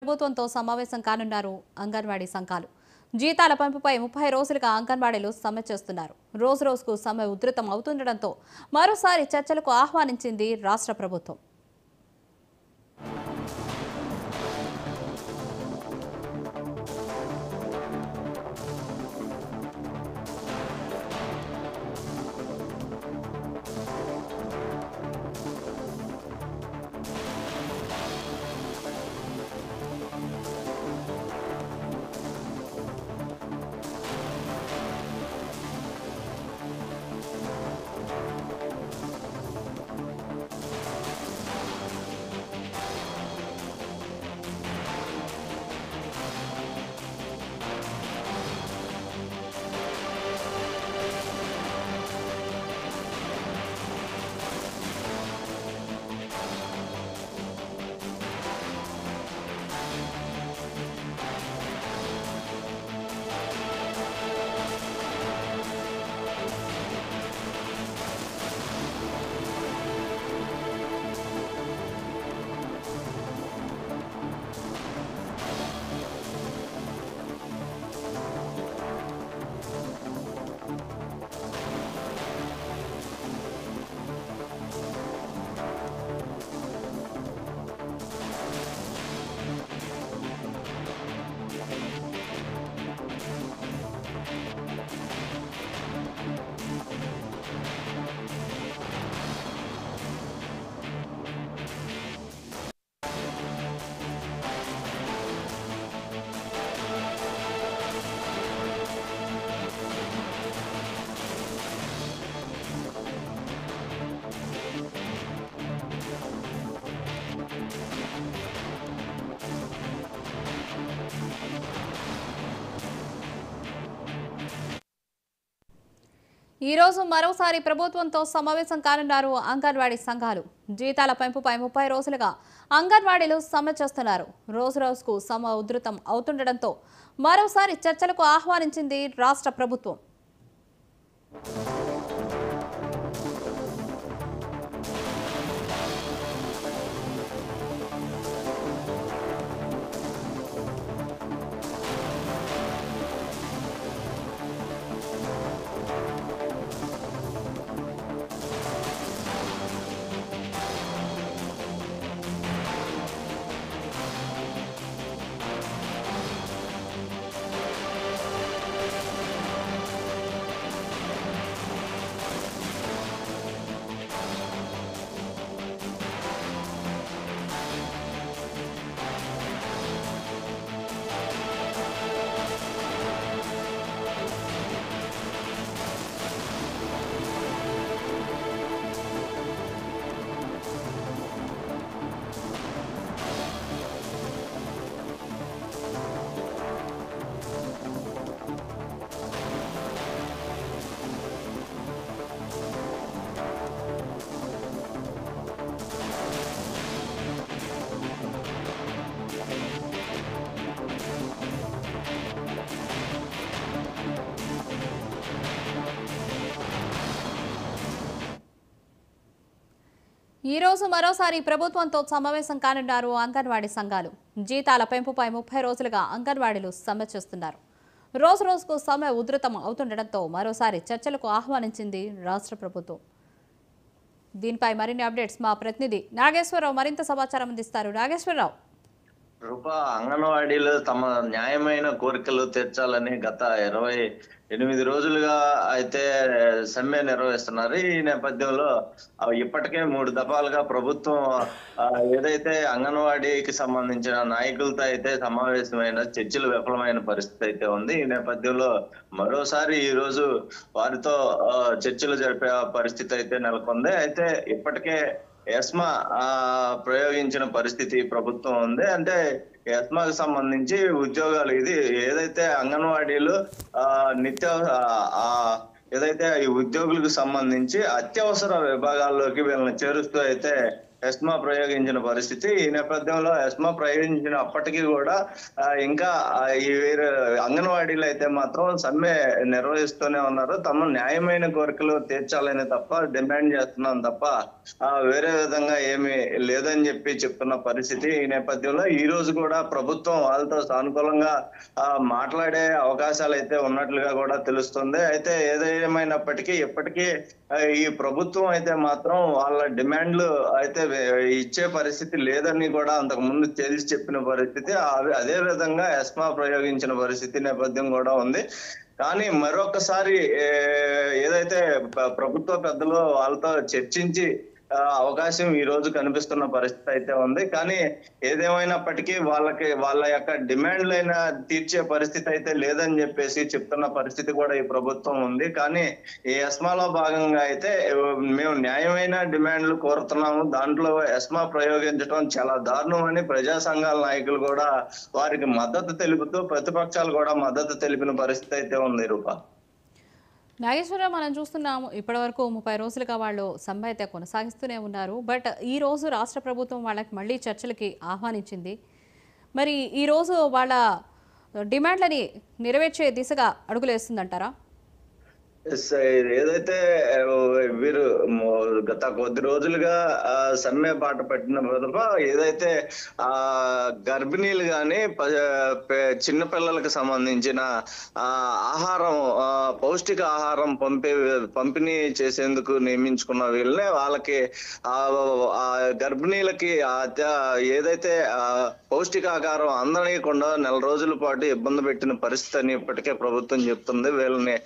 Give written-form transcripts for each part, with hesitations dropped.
ప్రభుత్వంతో సమావేశం కానున్నారు అంగన్వాడీ సంఘాలు. జీతాల పెంపుపై 30 రోజులుగా అంగన్వాడీలు సమ్మె చేస్తున్నారు. రోజు రోజుకు సమ్మె ఉధృతం అవుతుండటంతో మరోసారి చర్చలకు ఆహ్వానించింది రాష్ట్ర ప్రభుత్వం. ఈ రోజు మరోసారి ప్రభుత్వంతో సమావేశం కానున్నారు అంగన్వాడీ సంఘాలు. జీతాల పెంపుపై 30 రోజులుగా అంగన్వాడీలు సమ్మె చేస్తున్నారు. రోజు రోజుకు సమ్మె ఉధృతం అవుతుండటంతో మరోసారి చర్చలకు ఆహ్వానించింది రాష్ట్ర ప్రభుత్వం. ఈ రోజు మరోసారి ప్రభుత్వంతో సమావేశం కానున్నారు అంగన్వాడీ సంఘాలు. జీతాల పెంపుపై 30 రోజులుగా అంగన్వాడీలు సమ్మె చేస్తున్నారు. రోజు రోజుకు సమ్మె ఉధృతం అవుతుండటంతో మరోసారి చర్చలకు ఆహ్వానించింది రాష్ట్ర ప్రభుత్వం. దీనిపై మరిన్ని అప్డేట్స్ మా ప్రతినిధి నాగేశ్వరరావు మరింత సమాచారం అందిస్తారు. నాగేశ్వరరావు, రూపా, అంగన్వాడీలు తమ న్యాయమైన కోరికలు తీర్చాలని గత 28 రోజులుగా అయితే సమ్మె నిర్వహిస్తున్నారు. ఈ నేపథ్యంలో ఇప్పటికే 3 దఫాలుగా ప్రభుత్వం ఏదైతే అంగన్వాడీకి సంబంధించిన నాయకులతో అయితే సమావేశమైన చర్చలు విఫలమైన పరిస్థితి అయితే ఉంది. ఈ నేపథ్యంలో మరోసారి ఈ రోజు వారితో చర్చలు జరిపే పరిస్థితి అయితే నెలకొంది. అయితే ఇప్పటికే ఎస్మా ప్రయోగించిన పరిస్థితి ప్రభుత్వం ఉంది. అంటే ఎస్మాకు సంబంధించి ఉద్యోగాలు ఇది ఏదైతే అంగన్వాడీలు ఏదైతే ఈ ఉద్యోగులకు సంబంధించి అత్యవసర విభాగాల్లోకి వీళ్ళని చేరుస్తూ అయితే ఎస్మా ప్రయోగించిన పరిస్థితి. ఈ నేపథ్యంలో ఎస్మా ప్రయోగించిన అప్పటికీ కూడా ఇంకా ఈ వేరే అంగన్వాడీలు అయితే మాత్రం సమ్మె నిర్వహిస్తూనే ఉన్నారు. తమ న్యాయమైన కోరికలు తీర్చాలని తప్ప డిమాండ్ చేస్తున్నాం తప్ప వేరే విధంగా ఏమి లేదని చెప్పి చెప్తున్న పరిస్థితి. ఈ నేపథ్యంలో ఈ రోజు కూడా ప్రభుత్వం వాళ్ళతో సానుకూలంగా మాట్లాడే అవకాశాలు అయితే ఉన్నట్లుగా కూడా తెలుస్తుంది. అయితే ఏదేమైనప్పటికీ ఇప్పటికీ ఈ ప్రభుత్వం అయితే మాత్రం వాళ్ళ డిమాండ్లు అయితే ఇచ్చే పరిస్థితి లేదని కూడా అంతకు ముందు తేల్చి చెప్పిన పరిస్థితి. అదే విధంగా ఎస్మా ప్రయోగించిన పరిస్థితి నేపథ్యం కూడా ఉంది. కానీ మరొకసారి ఏదైతే ప్రభుత్వ పెద్దలు వాళ్ళతో చర్చించి అవకాశం ఈ రోజు కనిపిస్తున్న పరిస్థితి అయితే ఉంది. కానీ ఏదేమైనప్పటికీ వాళ్ళ యొక్క డిమాండ్లైనా తీర్చే పరిస్థితి అయితే లేదని చెప్పేసి చెప్తున్న పరిస్థితి కూడా ఈ ప్రభుత్వం ఉంది. కానీ ఈ ఎస్మాలో భాగంగా అయితే మేము న్యాయమైన డిమాండ్లు కోరుతున్నాము, దాంట్లో ఎస్మా ప్రయోగించడం చాలా దారుణం అని ప్రజా సంఘాల నాయకులు కూడా వారికి మద్దతు తెలుపుతూ ప్రతిపక్షాలు కూడా మద్దతు తెలిపిన పరిస్థితి అయితే ఉంది. రూపా నాగేశ్వరరావు, మనం చూస్తున్నాము ఇప్పటి వరకు 30 రోజులుగా వాళ్ళు సమ్మె అయితే కొనసాగిస్తూనే ఉన్నారు. బట్ ఈ రోజు రాష్ట్ర ప్రభుత్వం వాళ్ళకి మళ్ళీ చర్చలకి ఆహ్వానించింది. మరి ఈ రోజు వాళ్ళ డిమాండ్లని నెరవేర్చే దిశగా అడుగులేస్తుందంటారా? ఏదైతే వీరు గత కొద్ది రోజులుగా సమ్మె బాట పట్టిన పిదప ఏదైతే గర్భిణీలు గాని చిన్న పిల్లలకు సంబంధించిన ఆహారం, పౌష్టిక ఆహారం పంపిణీ చేసేందుకు నియమించుకున్న వీళ్ళని వాళ్ళకి గర్భిణీలకి ఏదైతే పౌష్టికాహారం అందనీయకుండా నెల రోజుల పాటు ఇబ్బంది పెట్టిన పరిస్థితి అని ఇప్పటికే ప్రభుత్వం చెప్తుంది. వీళ్ళని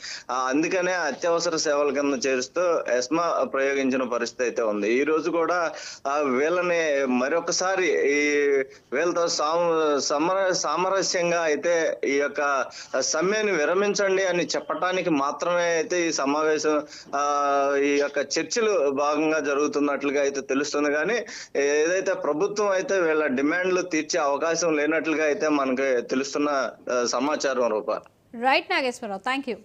అందుకనే అత్యవసర సేవల కింద చేరుస్తూ ఎస్మా ప్రయోగించిన పరిస్థితి అయితే ఉంది. ఈ రోజు కూడా వీళ్ళని మరొకసారి ఈ వీళ్ళతో సామరస్యంగా అయితే ఈ యొక్క సమ్మెని విరమించండి అని చెప్పటానికి మాత్రమే అయితే ఈ సమావేశం ఈ యొక్క చర్చలు భాగంగా జరుగుతున్నట్లుగా అయితే తెలుస్తుంది. కానీ ఏదైతే ప్రభుత్వం అయితే వీళ్ళ డిమాండ్లు తీర్చే అవకాశం లేనట్లుగా అయితే మనకి తెలుస్తున్న సమాచారం. రూపా రైట్ నాగేశ్వరరావు, థ్యాంక్ యూ.